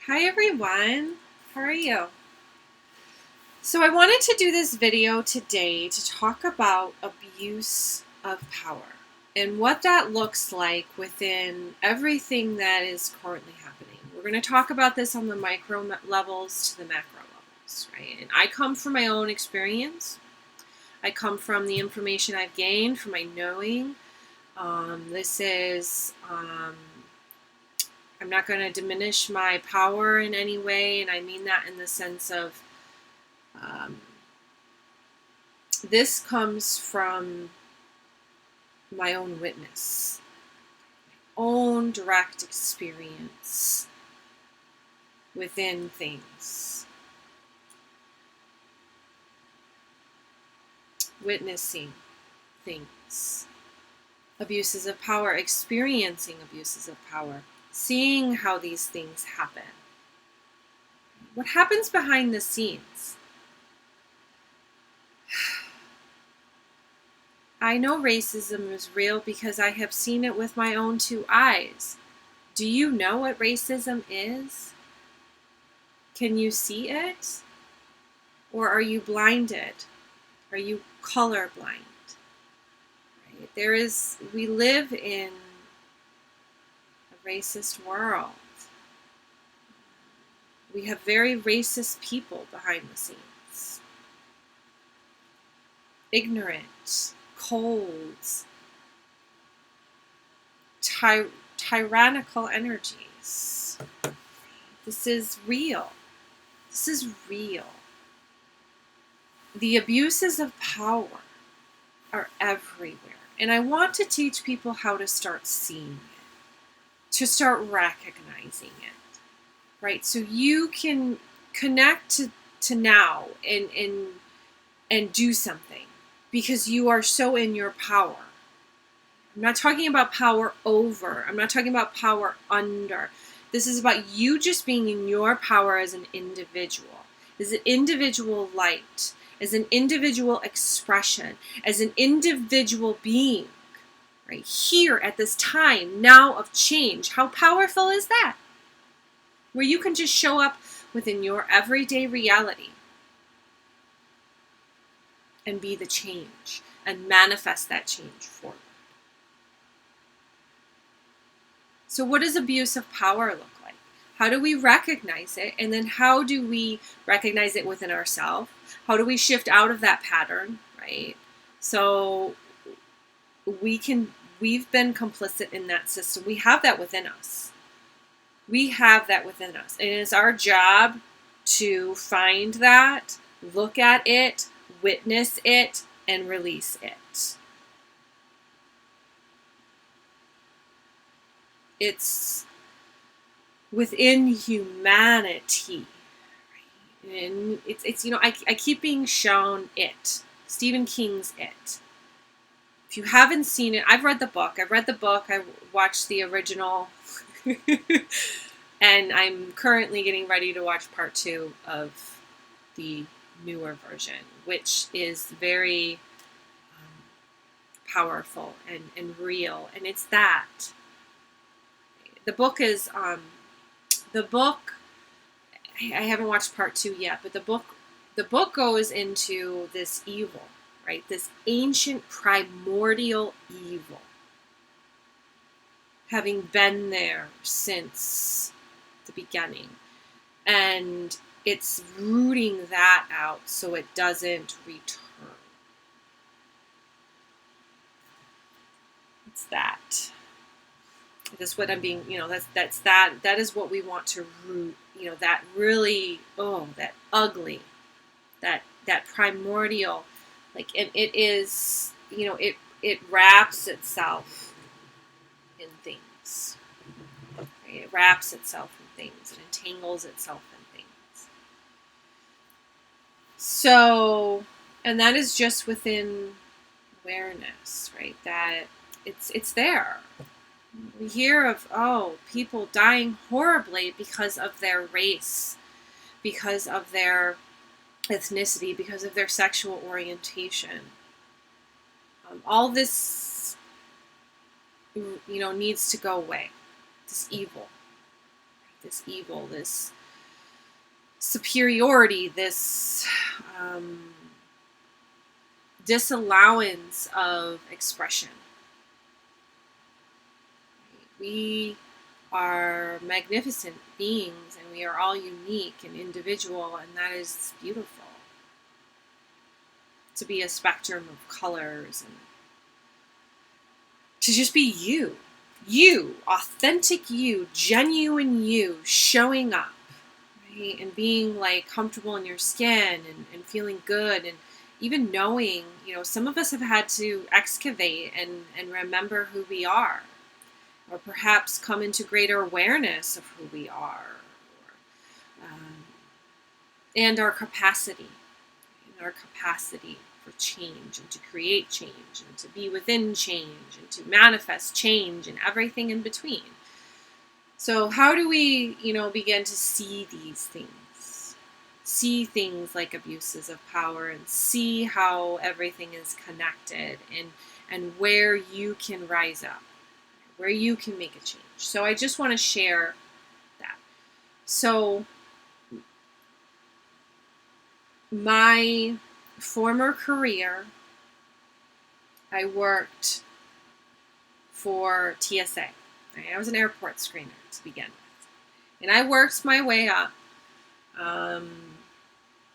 Hi everyone, how are you? So I wanted to do this video today to talk about abuse of power and what that looks like within everything that is currently happening. We're going to talk about this on the micro levels to the macro levels, right? And I come from my own experience. I come from the information I've gained from my knowing. I'm not going to diminish my power in any way, and I mean that in the sense of this comes from my own witness, own direct experience within things, witnessing things, abuses of power, experiencing abuses of power, seeing how these things happen. What happens behind the scenes? I know racism is real because I have seen it with my own two eyes. Do you know what racism is? Can you see it? Or are you blinded? Are you colorblind? Right? We live in a racist world. We have very racist people behind the scenes. Ignorant, cold, tyrannical energies. This is real. This is real. The abuses of power are everywhere. And I want to teach people how to start seeing it, to start recognizing it, right? So you can connect to now and do something because you are so in your power. I'm not talking about power over. I'm not talking about power under. This is about you just being in your power as an individual, as an individual light, as an individual expression, as an individual being, right here at this time now of change. How powerful is that? Where you can just show up within your everyday reality and be the change and manifest that change forward. So what does abuse of power look like? How do we recognize it? And then how do we recognize it within ourselves? How do we shift out of that pattern, right? So we've been complicit in that system. We have that within us. We have that within us. And it's our job to find that, look at it, witness it, and release it. It's within humanity. And it's I keep being shown it. Stephen King's It. If you haven't seen it, I've read the book. I watched the original. And I'm currently getting ready to watch part 2 of the newer version, which is very powerful and real. And it's that. The book is, I haven't watched part 2 yet, but the book goes into this evil, right? This ancient primordial evil. Having been there since the beginning. And it's rooting that out so it doesn't return. It's that. That's what I'm being, that is what we want to root, that really, that ugly, that primordial, and it is, it wraps itself in things. Right? It wraps itself in things. It entangles itself in things. So, and that is just within awareness, right? That it's there. We hear of, people dying horribly because of their race, because of their ethnicity, because of their sexual orientation. All this, needs to go away. This evil. this evil, this superiority, this disallowance of expression. We are magnificent beings, and we are all unique and individual, and that is beautiful. To be a spectrum of colors and to just be you. You, authentic you, genuine you, showing up, right? And being like comfortable in your skin and feeling good, and even knowing, some of us have had to excavate and remember who we are, or perhaps come into greater awareness of who we are, and our capacity for change, and to create change, and to be within change, and to manifest change, and everything in between. So how do we, begin to see these things? See things like abuses of power, and see how everything is connected, and where you can rise up, where you can make a change. So I just want to share that. So my former career, I worked for TSA. I was an airport screener to begin with. And I worked my way up.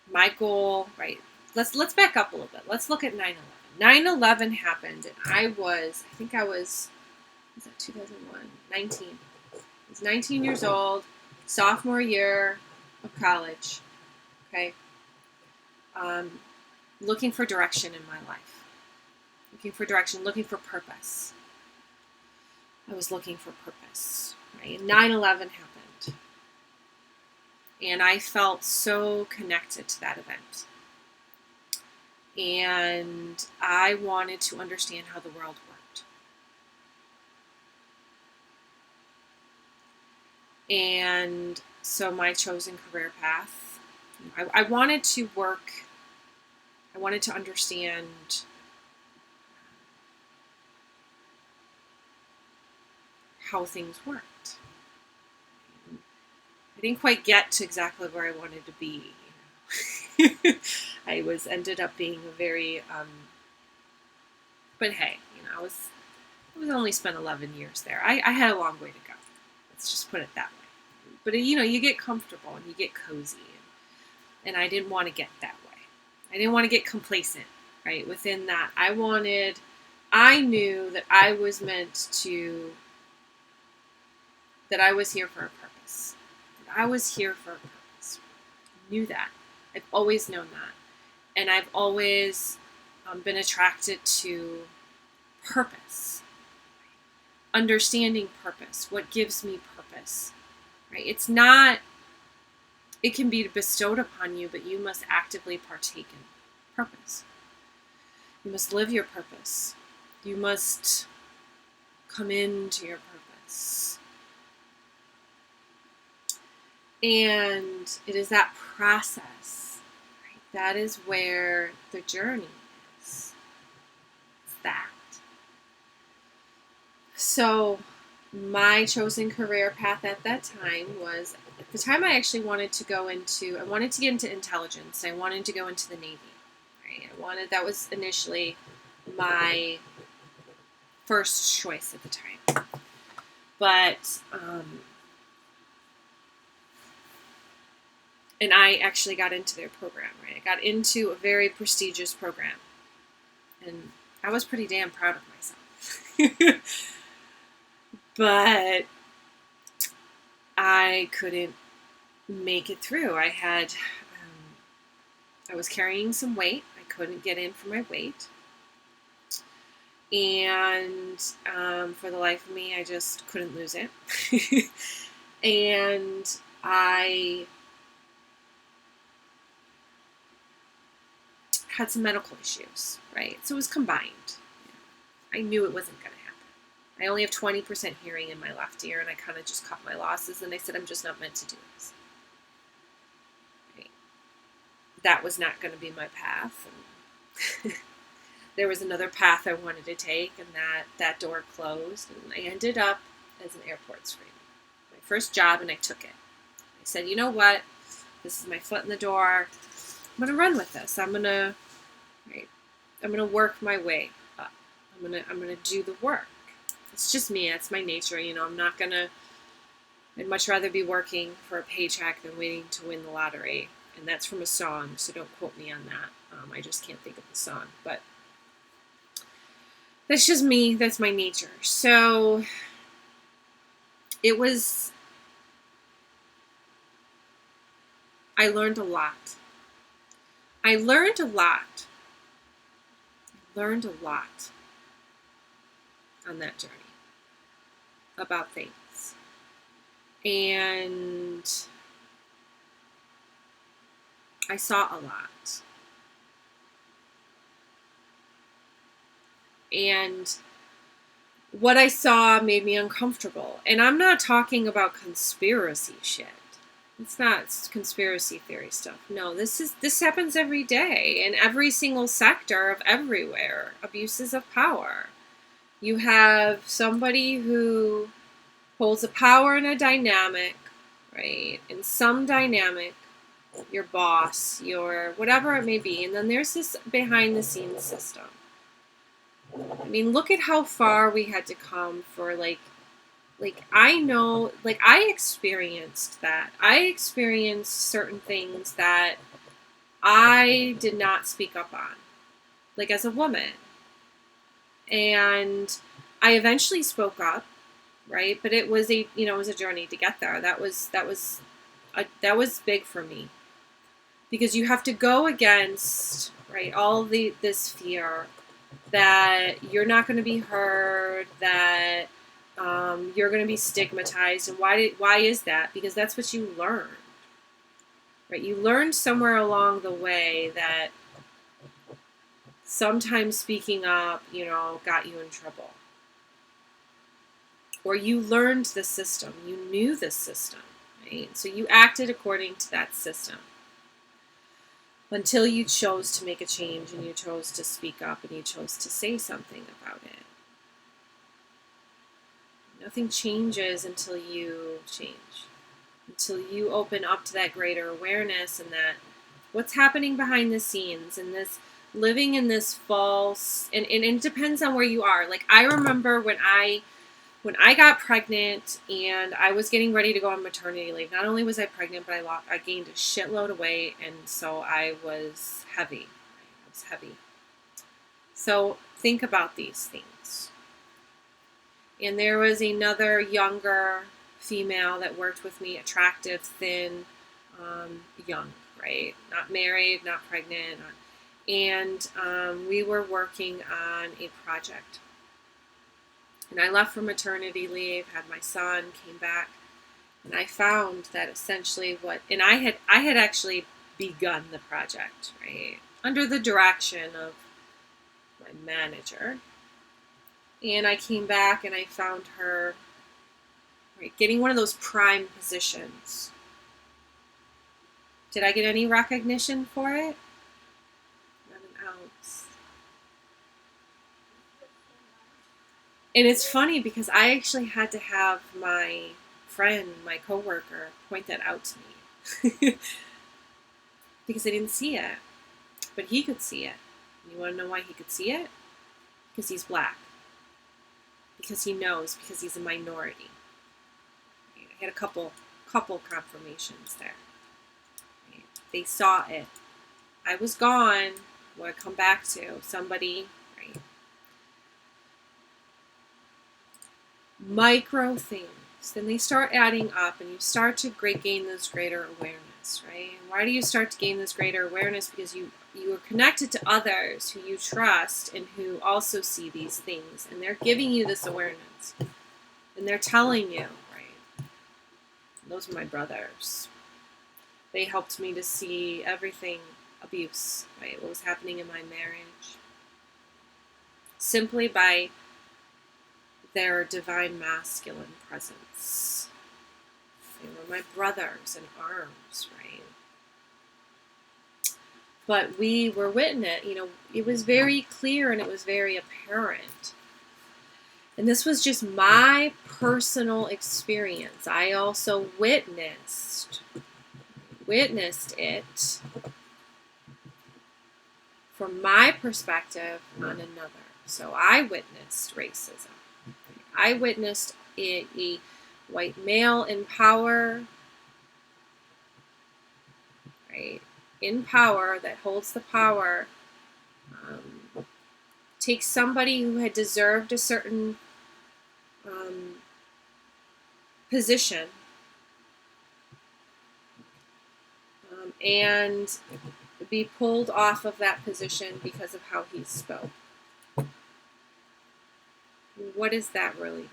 My goal, right, let's back up a little bit. Let's look at 9/11. 9/11 happened, and I was that 2001? 19. I was 19 years old, sophomore year of college, okay? Looking for direction in my life. Looking for direction, looking for purpose. I was looking for purpose, right? 9/11 happened. And I felt so connected to that event. And I wanted to understand how the world worked. And so my chosen career path, I wanted to work, I wanted to understand how things worked. I didn't quite get to exactly where I wanted to be. I ended up being a very, but hey, I was only spent 11 years there. I had a long way to go. Let's just put it that way. But you get comfortable and you get cozy, and I didn't want to get that way. I didn't want to get complacent, right? Within that, I knew that I was that I was here for a purpose. That I was here for a purpose. I knew that. I've always known that. And I've always been attracted to purpose. Understanding purpose. What gives me purpose. Right? It's not, it can be bestowed upon you, but you must actively partake in purpose. You must live your purpose. You must come into your purpose. And it is that process, right? That is where the journey is. It's that. So my chosen career path at that time was, at the time I actually wanted to get into intelligence. I wanted to go into the Navy. Right? That was initially my first choice at the time. But, and I actually got into their program, right? I got into a very prestigious program. And I was pretty damn proud of myself. But I couldn't make it through. I was carrying some weight. I couldn't get in for my weight. And for the life of me, I just couldn't lose it. And I had some medical issues, right? So it was combined. I knew it wasn't going to happen. I only have 20% hearing in my left ear, and I kind of just cut my losses, and I said, I'm just not meant to do this. Right? That was not going to be my path. And there was another path I wanted to take, and that door closed, and I ended up as an airport screener. My first job, and I took it. I said, you know what? This is my foot in the door. I'm going to run with this. I'm going to work my way up. I'm going to do the work. It's just me. That's my nature. I'd much rather be working for a paycheck than waiting to win the lottery. And that's from a song, so don't quote me on that. I just can't think of the song. But that's just me. That's my nature. So I learned a lot. I learned a lot on that journey about things. And I saw a lot. And what I saw made me uncomfortable. And I'm not talking about conspiracy shit. It's not conspiracy theory stuff. No, this happens every day in every single sector of everywhere. Abuses of power. You have somebody who holds a power in a dynamic, right? In some dynamic, your boss, your whatever it may be, and then there's this behind the scenes system. I mean, look at how far we had to come for I know, I experienced that. I experienced certain things that I did not speak up on, as a woman. And I eventually spoke up, right? But it was it was a journey to get there. That was big for me. Because you have to go against, right, all this fear that you're not going to be heard, that you're going to be stigmatized. And why is that? Because that's what you learned, right? You learned somewhere along the way that sometimes speaking up, got you in trouble. Or you learned the system. You knew the system, right? So you acted according to that system. Until you chose to make a change and you chose to speak up and you chose to say something about it. Nothing changes until you change. Until you open up to that greater awareness and that what's happening behind the scenes and this living in this false, and it depends on where you are. I remember when I got pregnant and I was getting ready to go on maternity leave, not only was I pregnant, but I gained a shitload of weight, and so I was heavy. I was heavy. So think about these things. And there was another younger female that worked with me, attractive, thin, young, right? Not married, not pregnant. And we were working on a project. And I left for maternity leave, had my son, came back, and I found that essentially I had actually begun the project, right, under the direction of my manager. And I came back and I found her, right, getting one of those prime positions. Did I get any recognition for it? Not an ounce. And it's funny because I actually had to have my friend, my coworker, point that out to me. Because I didn't see it. But he could see it. And you want to know why he could see it? Because he's black. Because he knows, because he's a minority. I had a couple confirmations there. They saw it. I was gone. What I come back to, somebody, right? Micro things. Then they start adding up and you start to gain this greater awareness, right? And why do you start to gain this greater awareness? Because you are connected to others who you trust and who also see these things. And they're giving you this awareness. And they're telling you, right? Those are my brothers. They helped me to see everything, abuse, right? What was happening in my marriage. Simply by their divine masculine presence. They were my brothers in arms, right? But we were witness, it was very clear and it was very apparent. And this was just my personal experience. I also witnessed it from my perspective on another. So I witnessed racism. I witnessed a white male in power, right? In power, that holds the power, takes somebody who had deserved a certain position and be pulled off of that position because of how he spoke. What does that really mean?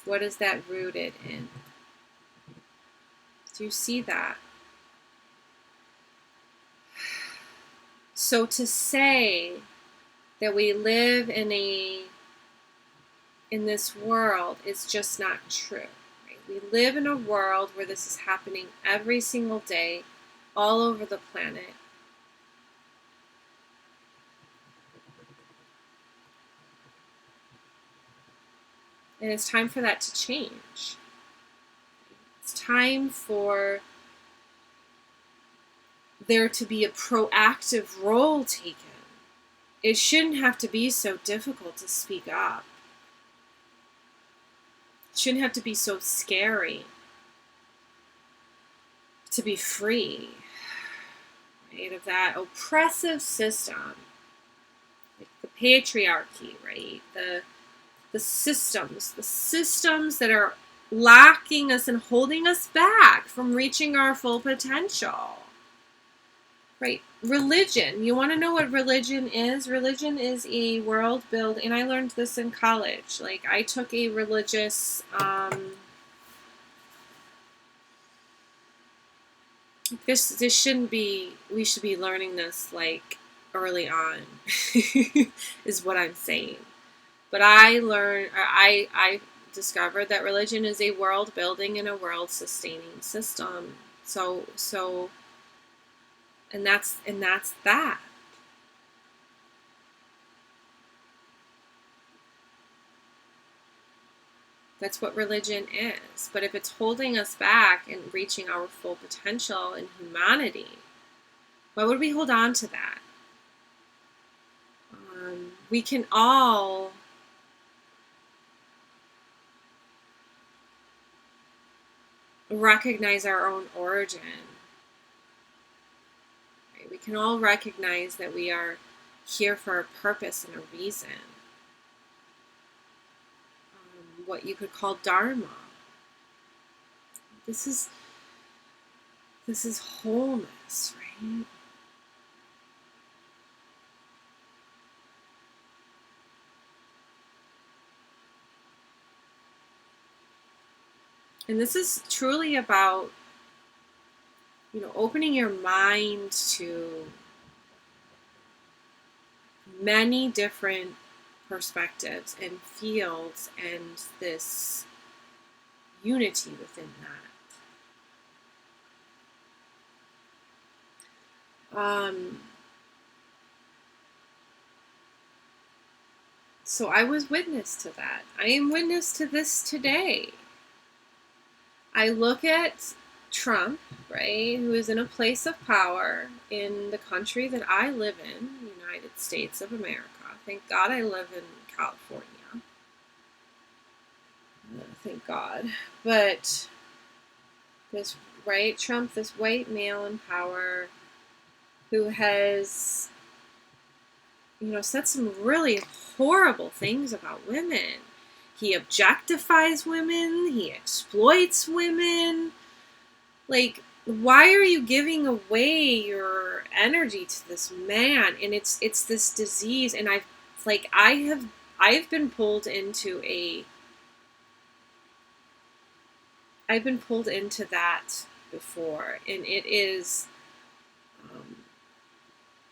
What is that rooted in? Do you see that? So to say that we live in this world is just not true. Right? We live in a world where this is happening every single day, all over the planet. And it's time for that to change. It's time for there to be a proactive role taken. It shouldn't have to be so difficult to speak up. It shouldn't have to be so scary to be free, right, of that oppressive system, like the patriarchy, right, the systems that are locking us and holding us back from reaching our full potential. Right? Religion. You want to know what religion is? Religion is a world build, and I learned this in college. Like, I took a religious, this shouldn't be, we should be learning this, like, early on, is what I'm saying. But I discovered that religion is a world building and a world sustaining system. So and that's that. That's what religion is. But if it's holding us back and reaching our full potential in humanity, why would we hold on to that? We can all recognize our own origin. Right? We can all recognize that we are here for a purpose and a reason. What you could call dharma. This is wholeness, right? And this is truly about, opening your mind to many different perspectives and fields and this unity within that. So I was witness to that. I am witness to this today. I look at Trump, right, who is in a place of power in the country that I live in, the United States of America. Thank God I live in California. Thank God. But this, right, Trump, this white male in power who has, said some really horrible things about women. He objectifies women. He exploits women. Like, why are you giving away your energy to this man? And it's this disease. And I've been pulled into that before, and it is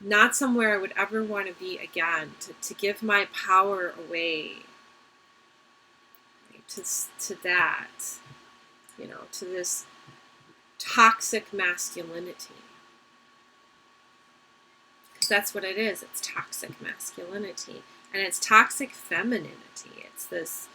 not somewhere I would ever want to be again, to give my power away to that, to this toxic masculinity. Because that's what it is. It's toxic masculinity. And it's toxic femininity. It's this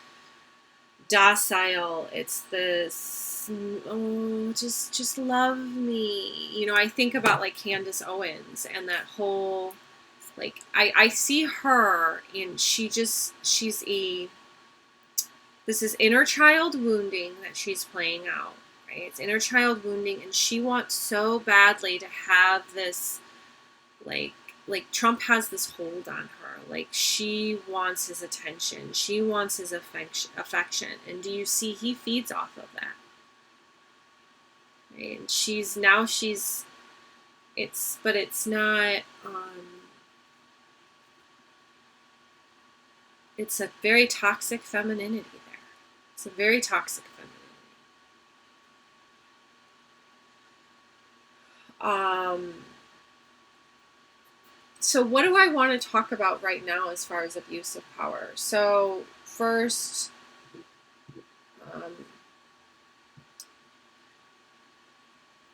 docile, it's this, oh, just love me. You know, I think about like Candace Owens and that whole, like, I see her and this is inner child wounding that she's playing out, right? It's inner child wounding, and she wants so badly to have this, like Trump has this hold on her. Like, she wants his attention. She wants his affection. And do you see he feeds off of that? Right? And it's not, it's a very toxic femininity there. It's a very toxic femininity. So what do I want to talk about right now as far as abuse of power? So first,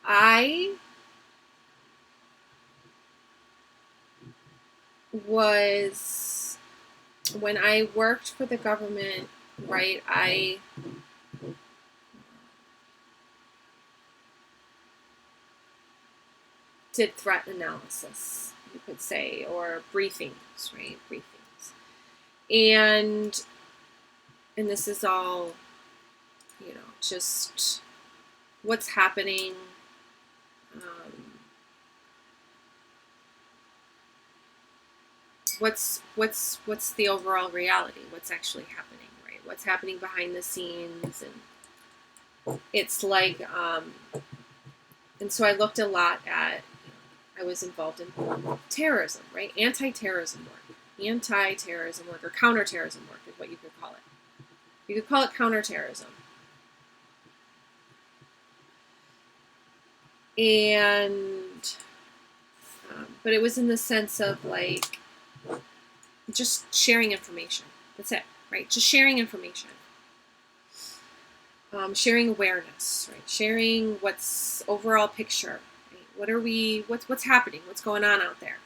I was, when I worked for the government, right, I did threat analysis, you could say, or briefings, right? Briefings. And this is all, you know, just what's happening. What's the overall reality? What's actually happening, right? What's happening behind the scenes? And it's like, and so I looked a lot at, I was involved in terrorism, right? Anti-terrorism work, or counterterrorism work is what you could call it. You could call it counterterrorism. And, but it was in the sense of like, just sharing information. That's it, right? Just sharing information. Sharing awareness, right? Sharing what's overall picture. Right? What's happening? What's going on out there?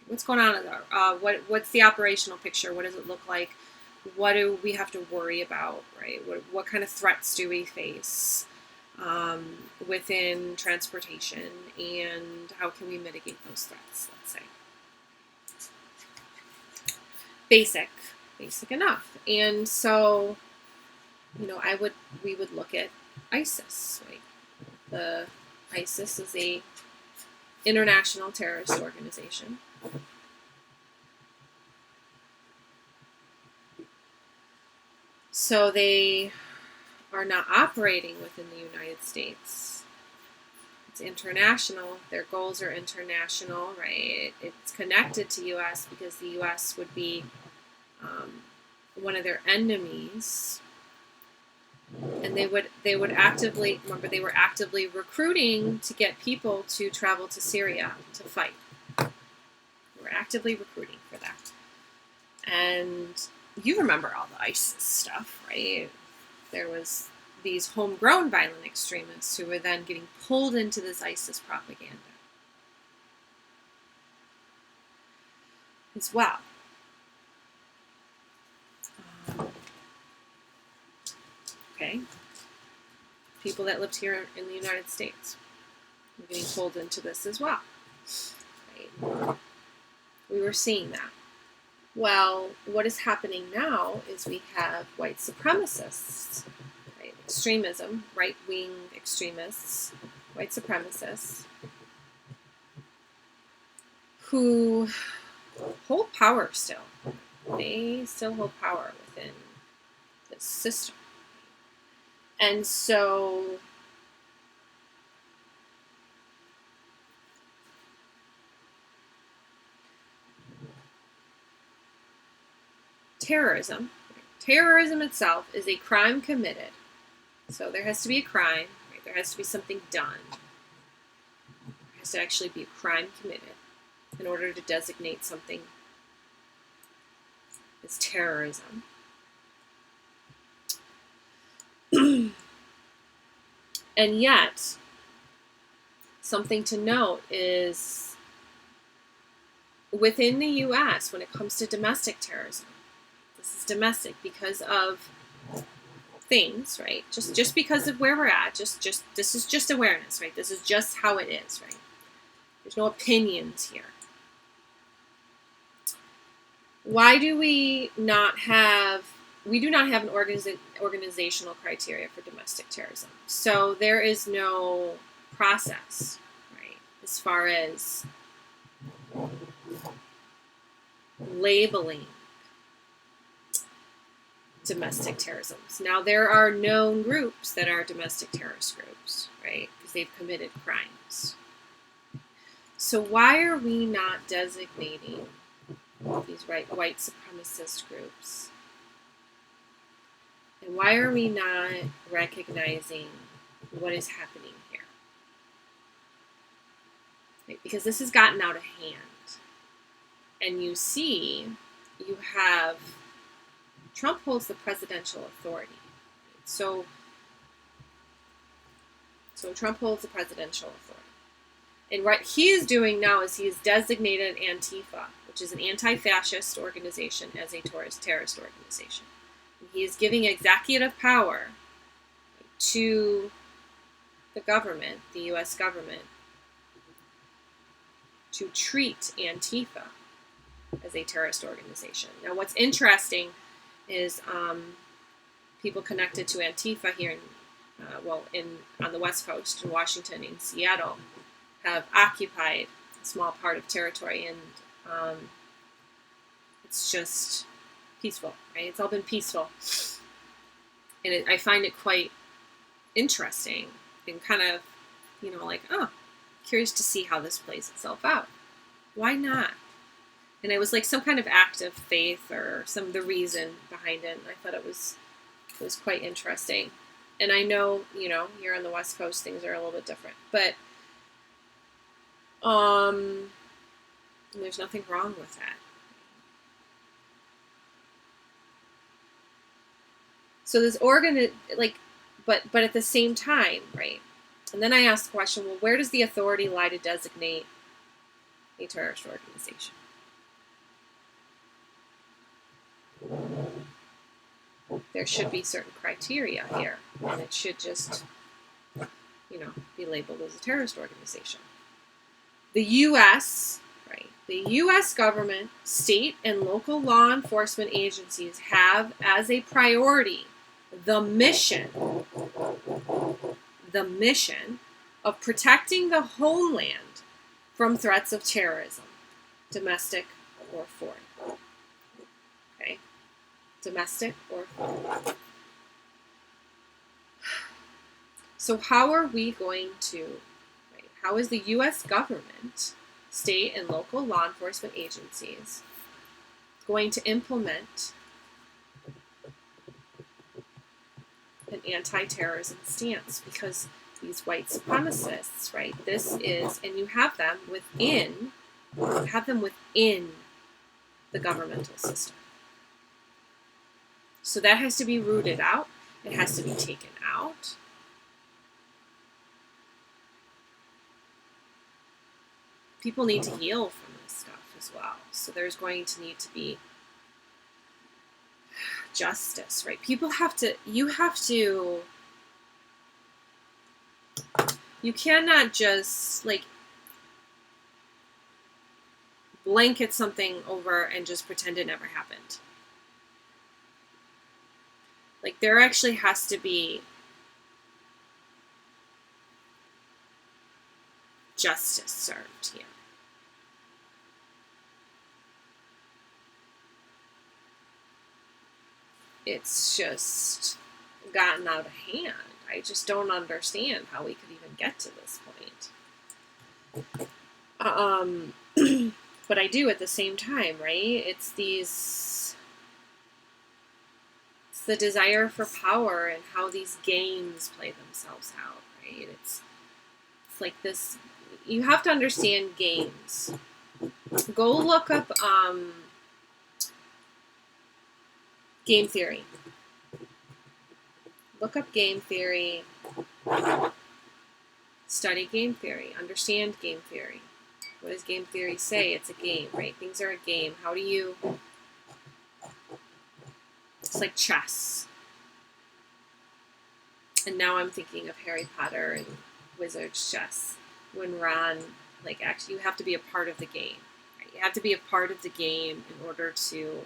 What's going on out there? What's the operational picture? What does it look like? What do we have to worry about, right? What kind of threats do we face within transportation, and how can we mitigate those threats, let's say? Basic enough. And so, you know, we would look at ISIS, right? The ISIS is a international terrorist organization. So they are not operating within the United States. It's international. Their goals are international, right? It's connected to U.S. because the U.S. would be one of their enemies, and they would actively, remember, they were actively recruiting to get people to travel to Syria to fight. They were actively recruiting for that. And you remember all the ISIS stuff, right? There was these homegrown violent extremists who were then getting pulled into this ISIS propaganda as well. Okay. People that lived here in the United States were getting pulled into this as well. Right? We were seeing that. Well, what is happening now is we have white supremacists, right? Extremism, right-wing extremists, white supremacists, who hold power still. They still hold power within this system. And so terrorism itself is a crime committed. So there has to be a crime, right? There has to be something done. There has to actually be a crime committed in order to designate something as terrorism. And yet, something to note is within the U.S., when it comes to domestic terrorism, this is domestic because of things, right? Just because of where we're at, just this is just awareness, right? This is just how it is, right? There's no opinions here. Why do we not have? We do not have an organizational criteria for domestic terrorism. So there is no process, right, as far as labeling domestic terrorisms. Now, there are known groups that are domestic terrorist groups, right, because they've committed crimes. So why are we not designating these white supremacist groups? And why are we not recognizing what is happening here? Right? Because this has gotten out of hand. And you see, you have Trump holds the presidential authority. So Trump holds the presidential authority. And what he is doing now is he has designated Antifa, which is an anti-fascist organization, as a terrorist organization. And he is giving executive power to the government, the U.S. government, to treat Antifa as a terrorist organization. Now, what's interesting is people connected to Antifa here on the West Coast, in Washington, in Seattle, have occupied a small part of territory, and it's just peaceful, right? It's all been peaceful, and I find it quite interesting and kind of, curious to see how this plays itself out. Why not? And it was like some kind of act of faith or the reason behind it. And I thought it was quite interesting. And I know, here on the West Coast, things are a little bit different. But there's nothing wrong with that. So this but at the same time, right? And then I asked the question, well, where does the authority lie to designate a terrorist organization? There should be certain criteria here, and it should just, be labeled as a terrorist organization. The U.S., right? The U.S. government, state, and local law enforcement agencies have as a priority the mission of protecting the homeland from threats of terrorism, domestic or foreign. Okay? Domestic or foreign. So how are we going to, right, how is the U.S. government, state and local law enforcement agencies going to implement an anti-terrorism stance? Because these white supremacists, right, and you have them within the governmental system. So that has to be rooted out. It has to be taken out. People need to heal from this stuff as well. So there's going to need to be justice, right? You cannot just blanket something over and just pretend it never happened. There actually has to be justice served here. It's just gotten out of hand. I just don't understand how we could even get to this point. But I do at the same time, right? It's the desire for power and how these games play themselves out, right? It's like this. You have to understand games. Go look up game theory. Look up game theory. Study game theory. Understand game theory. What does game theory say? It's a game, right? Things are a game. How do you... It's like chess. And now I'm thinking of Harry Potter and Wizard's chess. When Ron, like, actually, you have to be a part of the game. Right? You have to be a part of the game in order to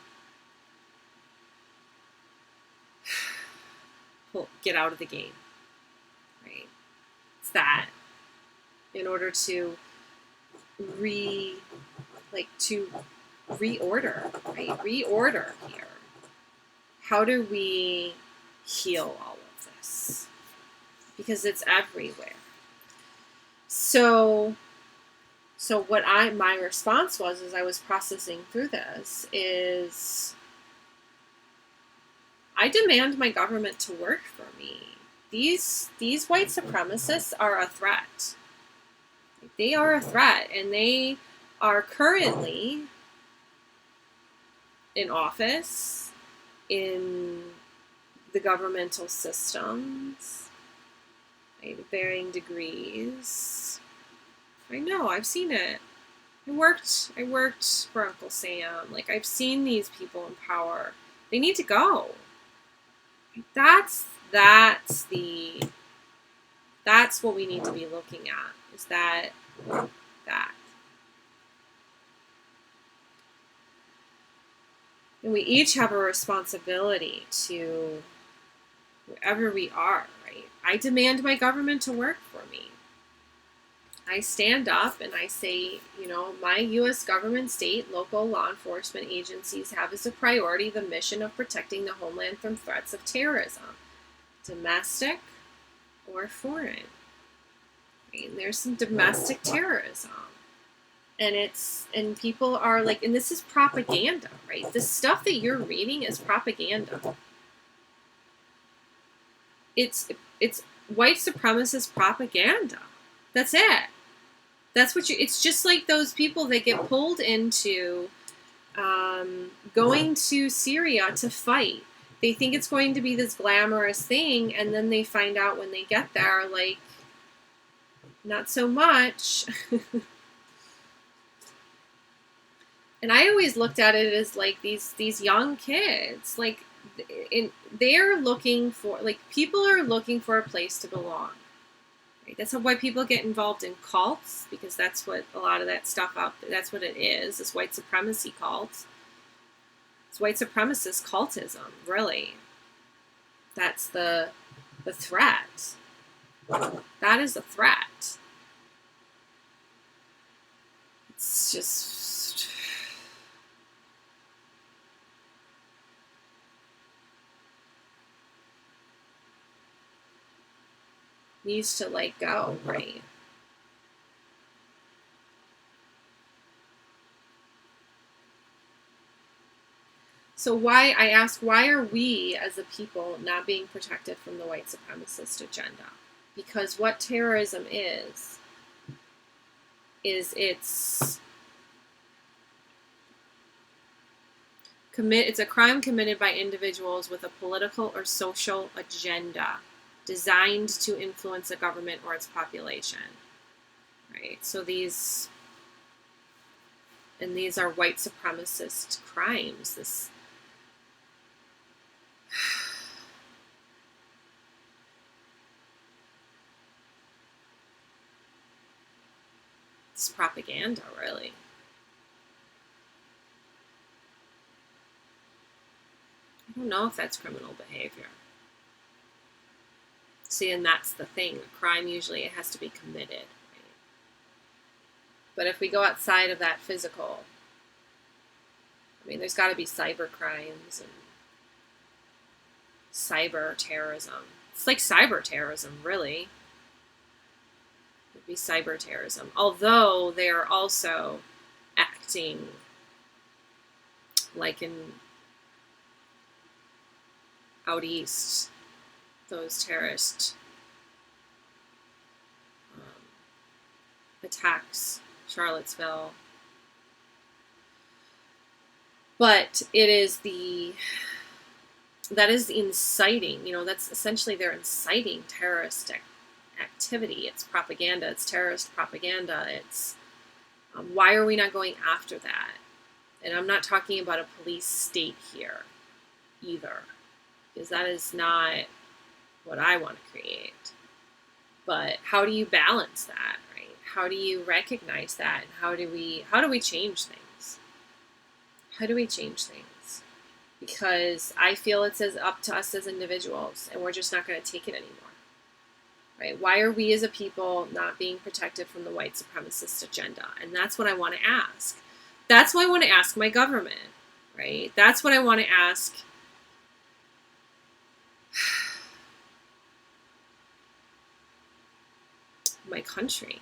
get out of the game. Right? It's that. In order to reorder, right? Reorder here. How do we heal all of this? Because it's everywhere. So what my response was as I was processing through this is, I demand my government to work for me. These white supremacists are a threat. They are a threat, and they are currently in office, in the governmental systems, right, varying degrees. I know, I've seen it. I worked for Uncle Sam. Like, I've seen these people in power. They need to go. That's what we need to be looking at, is that. And we each have a responsibility to, wherever we are, right? I demand my government to work for me. I stand up and I say, my U.S. government, state, local law enforcement agencies have as a priority the mission of protecting the homeland from threats of terrorism, domestic or foreign. Right? And there's some domestic terrorism. And people are like, and this is propaganda, right? The stuff that you're reading is propaganda. It's white supremacist propaganda. That's it. That's what it's just like those people that get pulled into going to Syria to fight. They think it's going to be this glamorous thing, and then they find out when they get there, like, not so much. And I always looked at it as like these young kids, like, they're looking for, like, people are looking for a place to belong. Right? That's why people get involved in cults, because that's what a lot of that stuff out there, that's what it is white supremacy cults. It's white supremacist cultism, really. That's the threat. That is a threat. It's just... needs to let go, right? So why are we as a people not being protected from the white supremacist agenda? Because what terrorism is it's a crime committed by individuals with a political or social agenda designed to influence a government or its population, right? So these are white supremacist crimes. This propaganda, really. I don't know if that's criminal behavior. See, and that's the thing. A crime, usually it has to be committed. Right? But if we go outside of that physical, I mean, there's got to be cyber crimes and cyber terrorism. It's like cyber terrorism, really. It would be cyber terrorism. Although they are also acting like in out east, those terrorist attacks, Charlottesville. But it is that is inciting, that's essentially they're inciting terrorist activity. It's propaganda, it's terrorist propaganda, it's Why are we not going after that? And I'm not talking about a police state here either, because that is not what I want to create. But how do you balance that, right? How do you recognize that? And how do we change things? How do we change things? Because I feel it's up to us as individuals, and we're just not going to take it anymore. Right? Why are we as a people not being protected from the white supremacist agenda? And that's what I want to ask. That's what I want to ask my government, right? That's what I want to ask my country.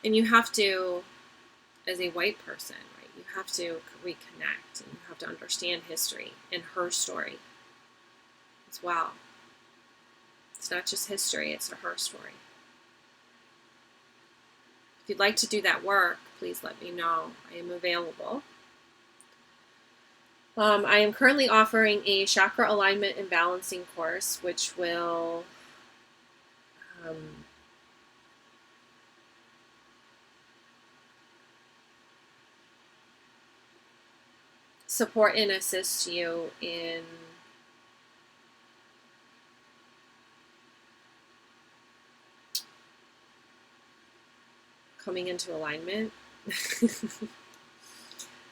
And you have to, as a white person, right, you have to reconnect, and you have to understand history and her story as well. It's not just history, it's her story. If you'd like to do that work, please let me know. I am available. I am currently offering a chakra alignment and balancing course, which will support and assist you in coming into alignment.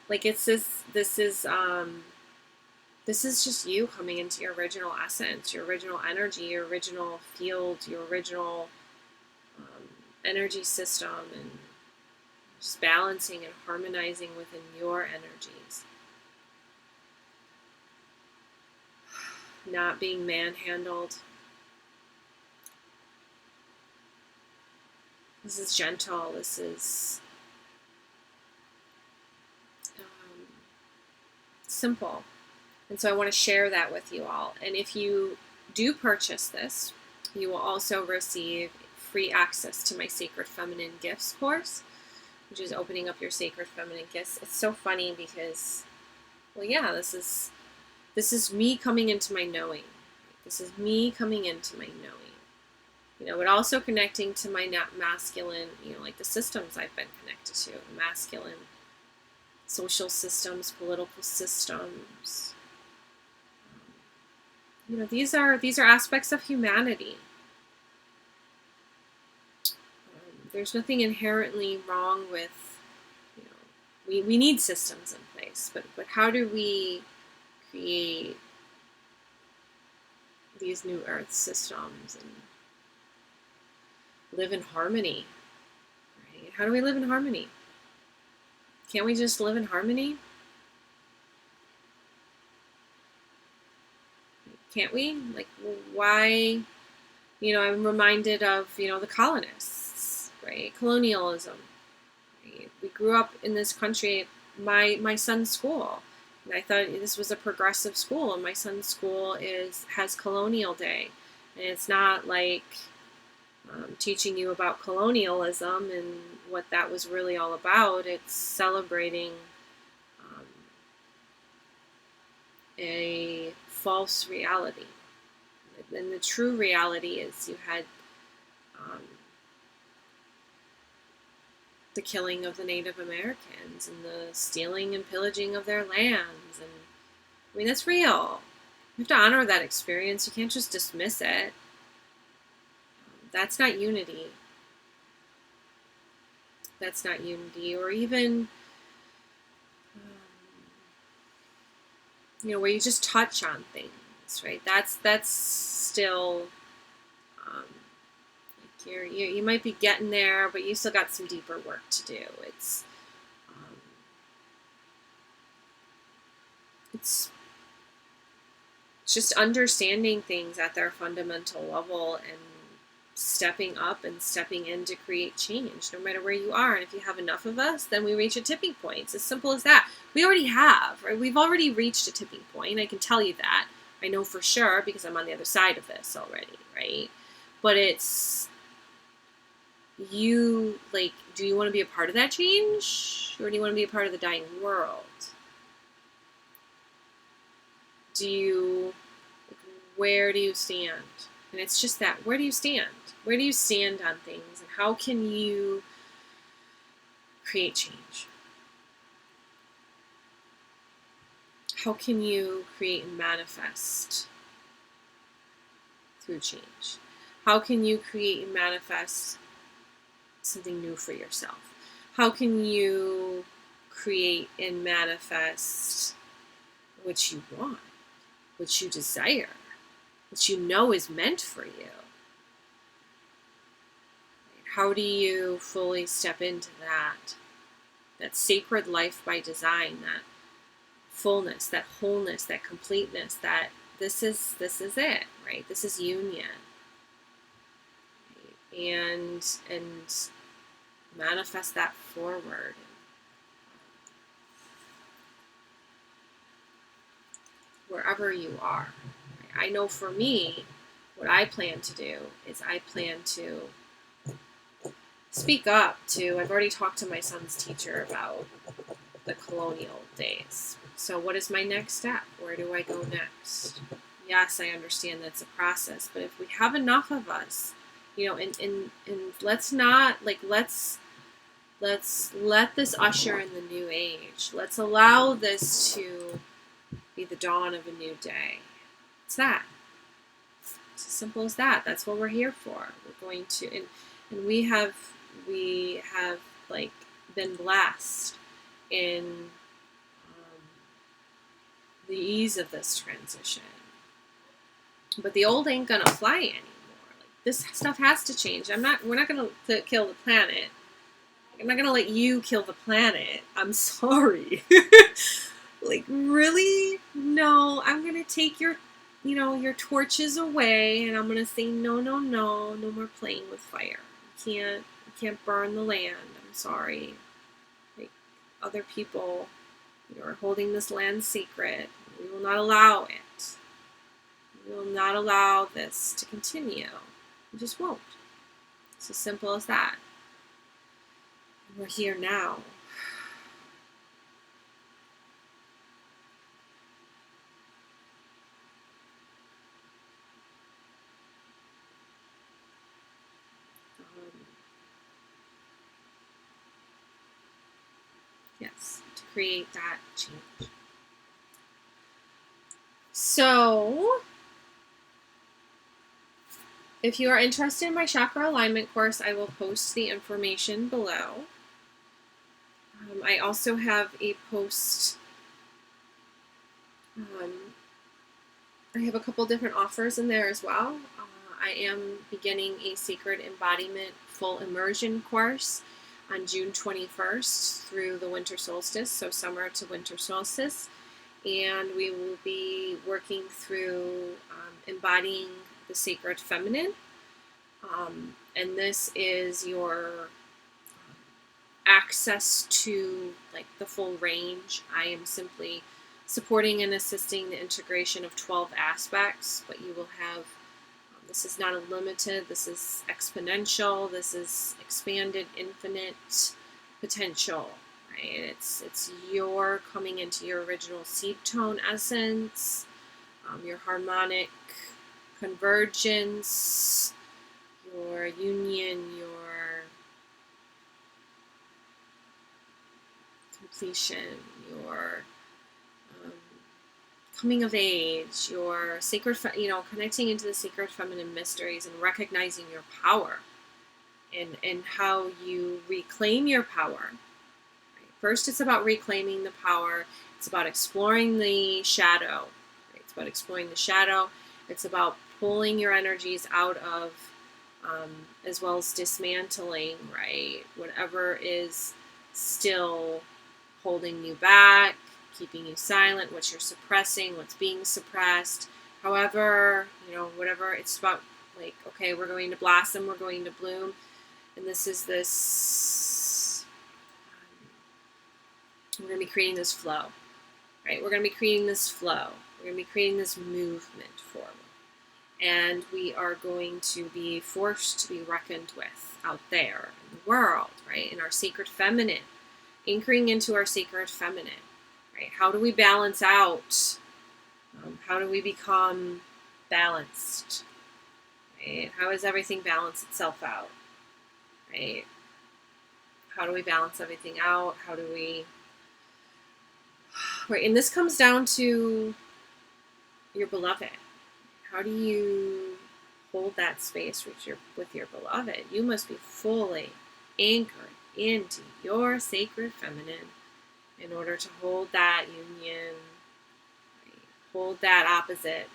Like this is just you coming into your original essence, your original energy, your original field, your original energy system, and just balancing and harmonizing within your energies. Not being manhandled. This is gentle. This is simple. And so I want to share that with you all. And if you do purchase this, you will also receive free access to my Sacred Feminine Gifts course, which is opening up your sacred feminine gifts. It's so funny because, well, yeah, this is me coming into my knowing. This is me coming into my knowing. You know, but also connecting to my masculine, you know, like the systems I've been connected to, the masculine social systems, political systems. You know, these are aspects of humanity. There's nothing inherently wrong with, you know, we need systems in place, but how do we create these new earth systems and live in harmony, right? How do we live in harmony? Can't we just live in harmony? Can't we? Like, why? You know, I'm reminded of, you know, the colonists, right? Colonialism. Right? We grew up in this country, my son's school, and I thought this was a progressive school, and my son's school has Colonial Day, and it's not like teaching you about colonialism and what that was really all about. It's celebrating a false reality. And the true reality is you had the killing of the Native Americans and the stealing and pillaging of their lands. And I mean, that's real. You have to honor that experience. You can't just dismiss it. That's not unity. That's not unity. Or even, you know, where you just touch on things, right? That's still, like you might be getting there, but you still got some deeper work to do. It's just understanding things at their fundamental level and stepping up and stepping in to create change, no matter where you are. And if you have enough of us, then we reach a tipping point. It's as simple as that. We already have, right? We've already reached a tipping point. I can tell you that. I know for sure because I'm on the other side of this already, right? But it's you, like, do you want to be a part of that change? Or do you want to be a part of the dying world? where do you stand? And it's just that, where do you stand? Where do you stand on things? And how can you create change? How can you create and manifest through change? How can you create and manifest something new for yourself? How can you create and manifest what you want, what you desire, what you know is meant for you? How do you fully step into that sacred life by design, that fullness, that wholeness, that completeness, that this is it, right? This is union. Right? And manifest that forward. Wherever you are. I know for me, what I plan to do is I plan to speak up to, I've already talked to my son's teacher about the colonial days. So what is my next step? Where do I go next? Yes, I understand that's a process, but if we have enough of us, you know, and let's not, like, let's let this usher in the new age. Let's allow this to be the dawn of a new day. It's that. It's as simple as that. That's what we're here for. We're going to, and we have like been blessed in the ease of this transition. But the old ain't gonna fly anymore. Like, this stuff has to change. We're not gonna kill the planet. I'm not gonna let you kill the planet. I'm sorry. Like, really? No, I'm gonna take your torches away, and I'm gonna say no more playing with fire. You can't burn the land. I'm sorry. Like, other people, are holding this land sacred. We will not allow it. We will not allow this to continue. We just won't. It's as simple as that. We're here now. Yes, to create that change. So, if you are interested in my chakra alignment course, I will post the information below. I also have a post. I have a couple different offers in there as well. I am beginning a Sacred Embodiment Full Immersion course on June 21st through the winter solstice, so summer to winter solstice. And we will be working through embodying the sacred feminine. And this is your access to, like, the full range. I am simply supporting and assisting the integration of 12 aspects, but you will have, this is not unlimited, this is exponential, this is expanded, infinite potential, right? It's your coming into your original seed tone essence, your harmonic convergence, your union, your completion, your coming of age, your sacred, connecting into the sacred feminine mysteries and recognizing your power and how you reclaim your power. Right? First, it's about reclaiming the power. It's about exploring the shadow. Right? It's about exploring the shadow. It's about pulling your energies out of, as well as dismantling, right? Whatever is still holding you back, keeping you silent, what you're suppressing, what's being suppressed, however, whatever. It's about, like, okay, we're going to blossom, we're going to bloom, and we're going to be creating this flow, right? We're going to be creating this flow. We're going to be creating this movement forward. And we are going to be forced to be reckoned with out there in the world, right? In our sacred feminine, anchoring into our sacred feminine. Right? How do we balance out How do we become balanced? Right? How does everything balance itself out? Right? How do we balance everything out? How do we... Right, and this comes down to your beloved. How do you hold that space with your beloved? You must be fully anchored into your sacred feminine in order to hold that union, right? Hold that opposite,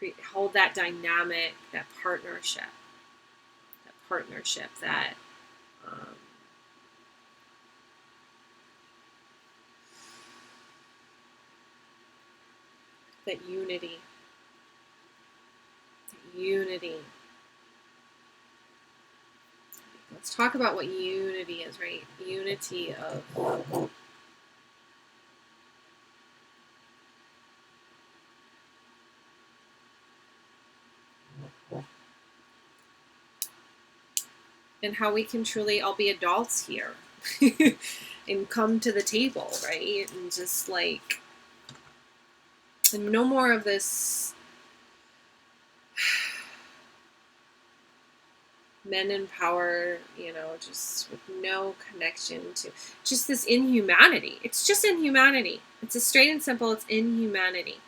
right? Hold that dynamic, that partnership, that that unity. Let's talk about what unity is, right? Unity of and how we can truly all be adults here and come to the table, right? And just like, and no more of this men in power, just with no connection to just this inhumanity. It's just inhumanity. It's as straight and simple. It's inhumanity.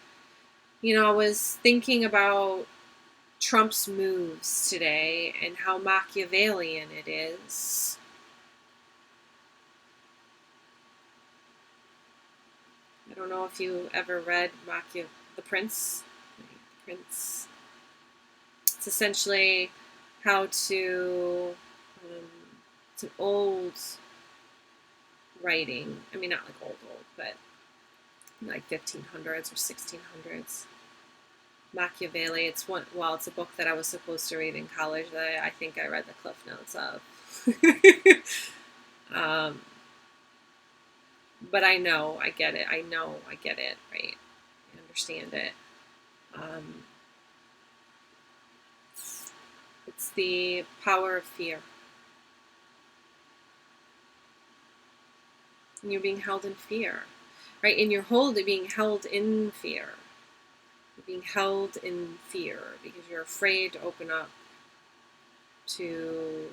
I was thinking about Trump's moves today and how Machiavellian it is. I don't know if you ever read The Prince. It's essentially how to, it's an old writing. I mean, not like old, but like 1500s or 1600s. Machiavelli. It's a book that I was supposed to read in college that I think I read the Cliff Notes of. But I get it. I get it, right? I understand it. It's the power of fear. And you're being held in fear, right? And you're being held in fear. You're being held in fear because you're afraid to open up to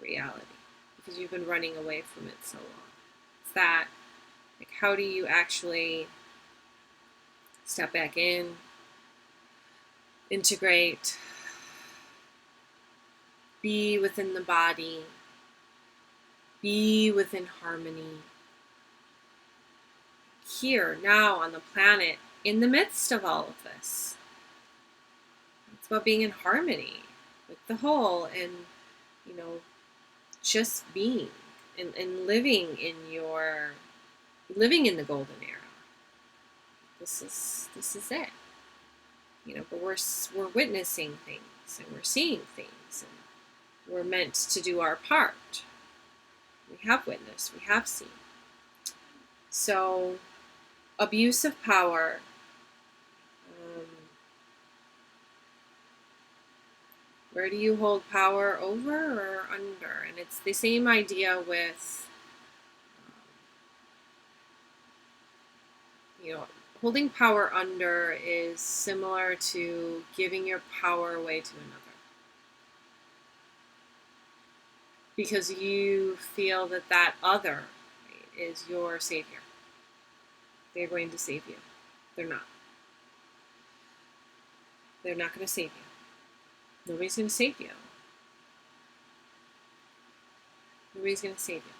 reality because you've been running away from it so long. It's that, like, how do you actually step back in, integrate, be within the body, be within harmony, here, now, on the planet, in the midst of all of this. It's about being in harmony with the whole and, just being and living in the golden era. This is it. But we're witnessing things and we're seeing things and we're meant to do our part. We have witnessed, we have seen. So, abuse of power. Where do you hold power, over or under? And it's the same idea with, holding power under is similar to giving your power away to another. Because you feel that other is your savior. They're going to save you. They're not. They're not going to save you. Nobody's going to save you. Nobody's going to save you.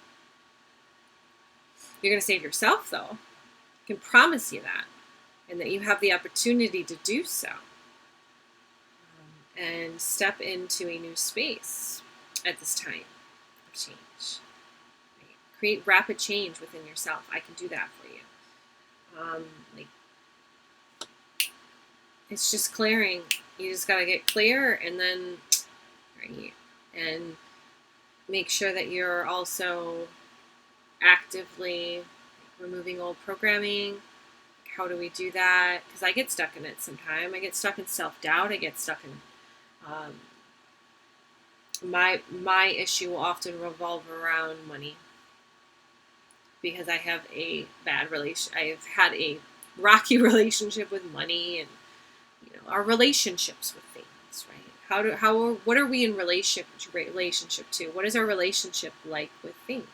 You're going to save yourself, though. I can promise you that. And that you have the opportunity to do so. And step into a new space at this time of change. Right? Create rapid change within yourself. I can do that for you. It's just clearing. You just got to get clear and then, right, and make sure that you're also actively removing old programming. How do we do that? Because I get stuck in it sometimes. I get stuck in self-doubt. I get stuck in my issue will often revolve around money. because I have a bad relation. I've had a rocky relationship with money, and our relationships with things, right? What are we in relationship to? What is our relationship like with things?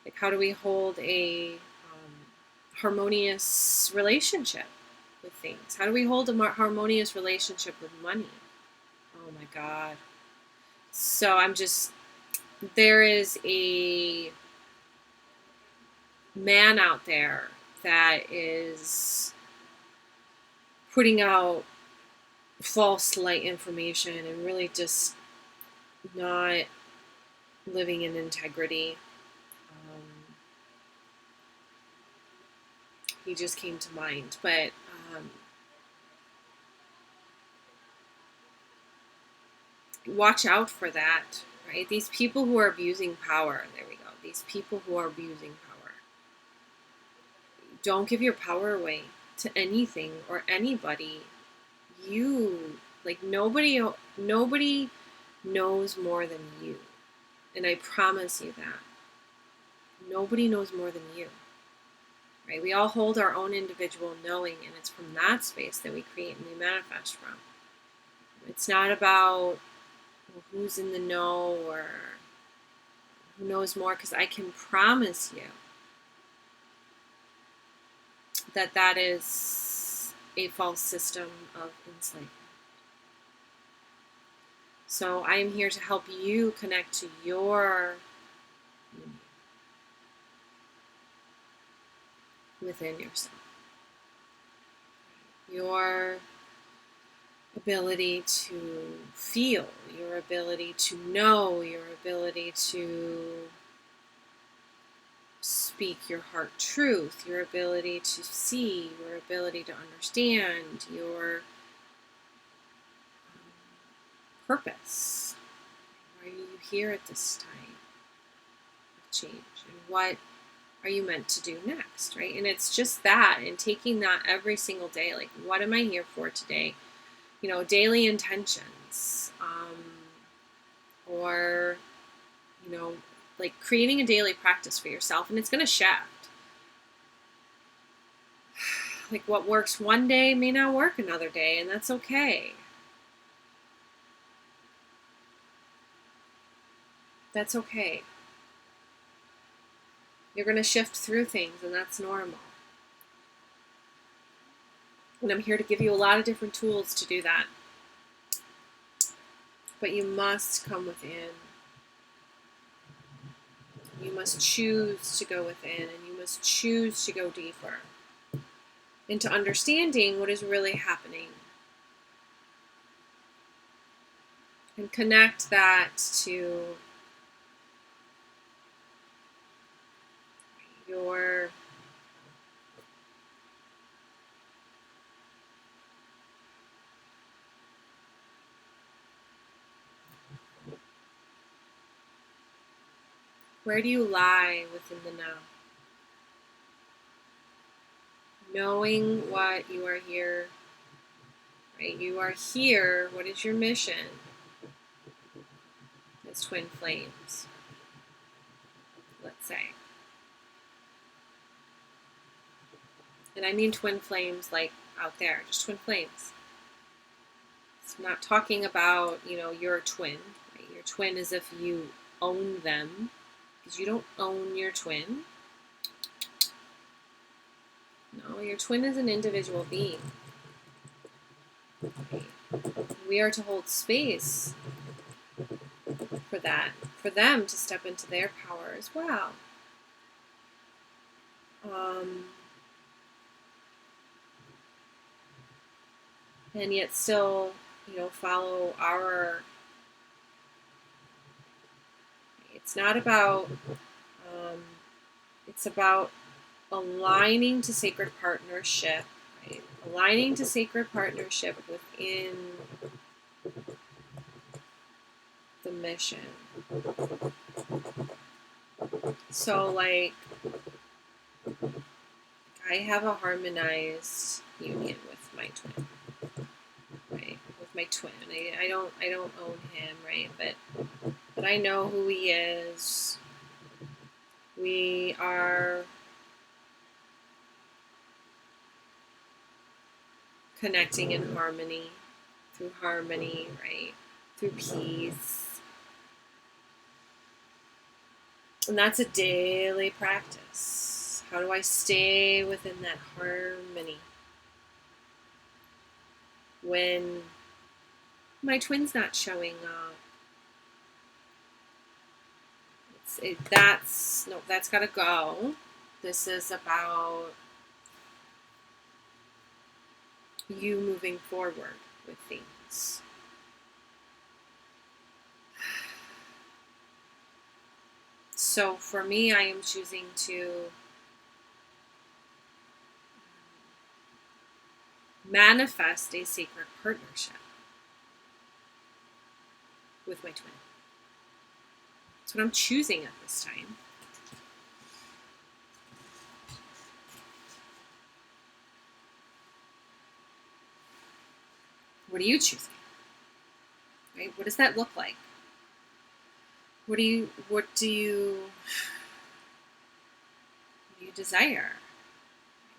Like, how do we hold a harmonious relationship with things? How do we hold a harmonious relationship with money? Oh my God. So there is a man out there that is putting out false light information and really just not living in integrity. He just came to mind, but watch out for that, right? These people who are abusing power, there we go. These people who are abusing power. Don't give your power away to anything or anybody. Nobody knows more than you. And I promise you that. Nobody knows more than you. Right? We all hold our own individual knowing, and it's from that space that we create and we manifest from. It's not about who's in the know or who knows more, because I can promise you that is a false system of enslavement. So I am here to help you connect to your within yourself. Your ability to feel, your ability to know, your ability to speak your heart truth, your ability to see, your ability to understand, your purpose. Why are you here at this time of change? And what are you meant to do next, right? And it's just that, and taking that every single day. Like, what am I here for today? Daily intentions, or, like creating a daily practice for yourself, and it's going to shift. Like, what works one day may not work another day, and that's okay. That's okay. You're going to shift through things, and that's normal. And I'm here to give you a lot of different tools to do that. But you must come within. You must choose to go within, and you must choose to go deeper into understanding what is really happening. And connect that to your where do you lie within the now? Knowing what you are here, right? You are here. What is your mission? As twin flames, let's say. And I mean twin flames like out there, just twin flames. It's not talking about, your twin. Right? Your twin as if you own them, because you don't own your twin. No, your twin is an individual being. Right? We are to hold space for that, for them to step into their power as well. And yet still, follow our. It's not about. It's about aligning to sacred partnership, right? Aligning to sacred partnership within the mission. So, like, I have a harmonized union with my twin, right? With my twin. I don't own him, right? But I know who he is. We are connecting in harmony, right? Through peace. And that's a daily practice. How do I stay within that harmony when my twin's not showing up? That's got to go. This is about you moving forward with things. So for me, I am choosing to manifest a sacred partnership with my twin. That's what I'm choosing at this time. What are you choosing? Right? What does that look like? What do you desire?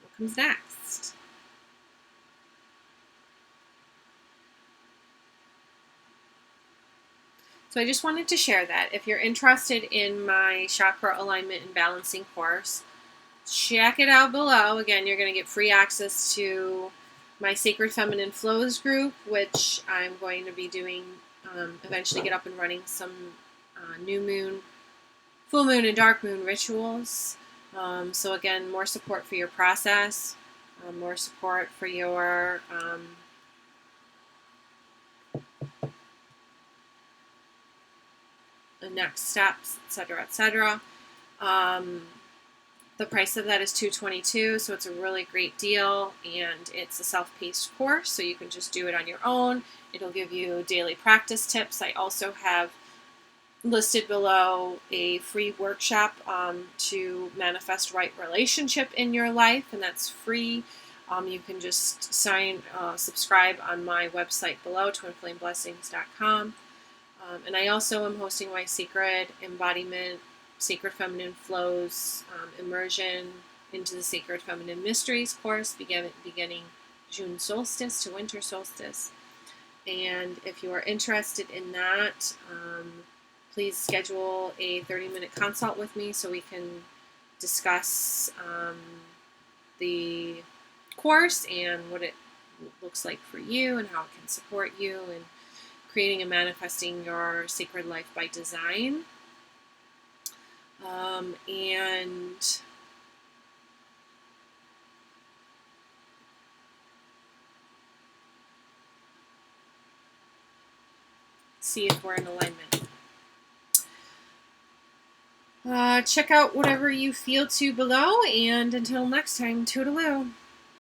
What comes next? So I just wanted to share that. If you're interested in my chakra alignment and balancing course, check it out below. Again, you're going to get free access to my Sacred Feminine Flows group, which I'm going to be doing, eventually get up and running some new moon, full moon, and dark moon rituals. So again, more support for your process, more support for your the next steps, etc., etc. The price of that is $222, so it's a really great deal, and it's a self-paced course, so you can just do it on your own. It'll give you daily practice tips. I also have listed below a free workshop to manifest right relationship in your life, and that's free. You can just subscribe on my website below, twinflameblessings.com. And I also am hosting my Sacred Embodiment, Sacred Feminine Flows immersion into the Sacred Feminine Mysteries course beginning June solstice to winter solstice. And if you are interested in that, please schedule a 30-minute consult with me so we can discuss the course and what it looks like for you and how it can support you in creating and manifesting your sacred life by design. And see if we're in alignment. Check out whatever you feel to below, and until next time, toodaloo.